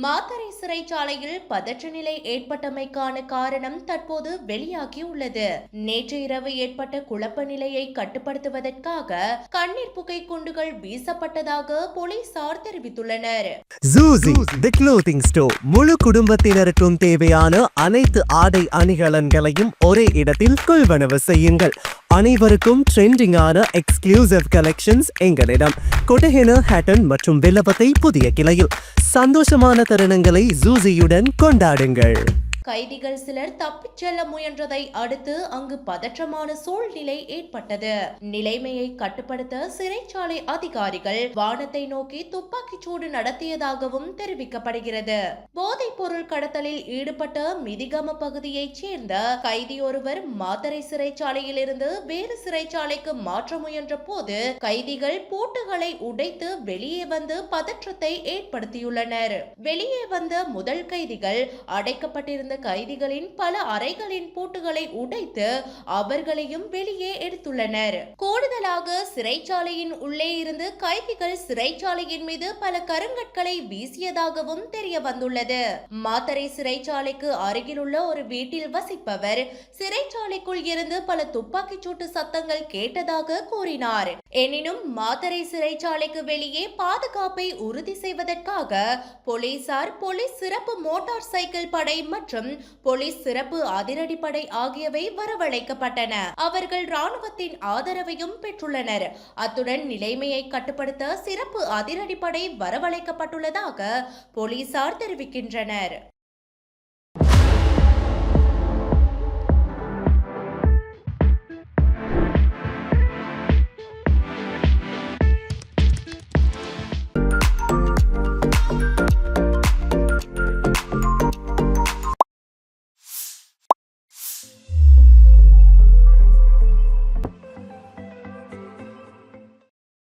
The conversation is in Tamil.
மாத்தறை சிறைச்சாலையில் பதற்ற நிலை ஏற்பட்டமைக்கான காரணம் தற்போது வெளியாகியுள்ளது. நேற்று இரவு ஏற்பட்ட குழப்ப நிலையை கட்டுப்படுத்துவதற்காக கண்ணீர் புகை குண்டுகள் வீசப்பட்டதாக போலீசார் தெரிவித்துள்ளனர். தி க்ளோத்திங் ஸ்டோர் முழு குடும்பத்தினருக்கும் தேவையான அனைத்து ஆடை அணிகலன்களையும் ஒரே இடத்தில் கொள்வனவு செய்யுங்கள். அனைவருக்கும் ட்ரெண்டிங்கான எக்ஸ்க்ளூசிவ் கலெக்ஷன்ஸ் எங்களிடம். கொட்டஹென, ஹேட்டன் மற்றும் வில்லபத்தை புதிய கிளையில். சந்தோஷமான தருணங்களை ஜூசியுடன் கொண்டாடுங்கள். கைதிகள் சிலர் தப்பிச் செல்ல முயன்றதை அடுத்து அங்கு பதற்றமான சூழ்நிலை ஏற்பட்டது. நிலைமையை கட்டுப்படுத்த சிறைச்சாலை அதிகாரிகள் வானத்தை நோக்கி துப்பாக்கிச் சூடு நடத்தியதாகவும் தெரிவிக்கப்படுகிறது. போதைப் பொருள் கடத்தலில் ஈடுபட்ட மிதிகம பகுதியைச் சேர்ந்த கைதி ஒருவர் மாத்தறை சிறைச்சாலையில் இருந்து வேறு சிறைச்சாலைக்கு மாற்ற முயன்ற போது கைதிகள் பூட்டுகளை உடைத்து வெளியே வந்து பதற்றத்தை ஏற்படுத்தியுள்ளனர். வெளியே வந்த முதல் கைதிகள் அடைக்கப்பட்டிருந்த கைதிகளின் பல அறைகளின் பூட்டுகளை உடைத்து அவர்களையும் வெளியே எடுத்துள்ளனர். கூடுதலாக சிறைச்சாலையின் உள்ளே இருந்து கைதிகள் சிறைச்சாலையின் மீது பல கருங்கற்களை வீசியதாகவும் தெரிய வந்துள்ளது. மாத்தறை சிறைச்சாலைக்கு அருகிலுள்ள ஒரு வீட்டில் வசிப்பவர் சிறைச்சாலைக்குள் இருந்து பல துப்பாக்கிச் சூட்டு சத்தங்கள் கேட்டதாக கூறினார். எனினும் மாத்தறை சிறைச்சாலைக்கு வெளியே பாதுகாப்பை உறுதி செய்வதற்காக போலீஸ் சிறப்பு மோட்டார் சைக்கிள் படை மற்றும் போலீஸ் சிறப்பு அதிரடிப்படை ஆகியவை வரவழைக்கப்பட்டன. அவர்கள் ராணுவத்தின் ஆதரவையும் பெற்றுள்ளனர். அத்துடன் நிலைமையை கட்டுப்படுத்த சிறப்பு அதிரடிப்படை வரவழைக்கப்பட்டுள்ளதாக போலீசார் தெரிவிக்கின்றனர்.